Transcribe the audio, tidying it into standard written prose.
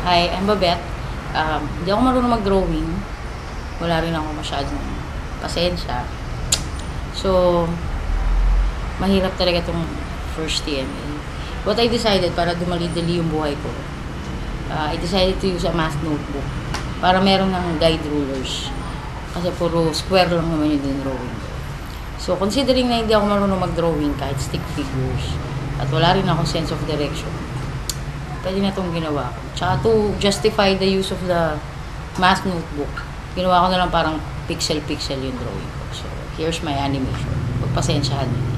Hi, I'm Babette. Hindi ako marunong mag-drawing. Wala rin ako masyadong pasensya. So, mahirap talaga itong first TMA. What I decided para dumali-dali yung buhay ko, I decided to use a math notebook para meron ng guide rulers. Kasi puro square lang naman yung drawing ko. So, considering na hindi ako marunong mag-drawing kahit stick figures, at wala rin akong sense of direction, pwede na itong ginawa ko. Tsaka to justify the use of the math notebook, ginawa ko na lang parang pixel-pixel yung drawing ko. So, here's my animation. Pagpasensyahan niyo.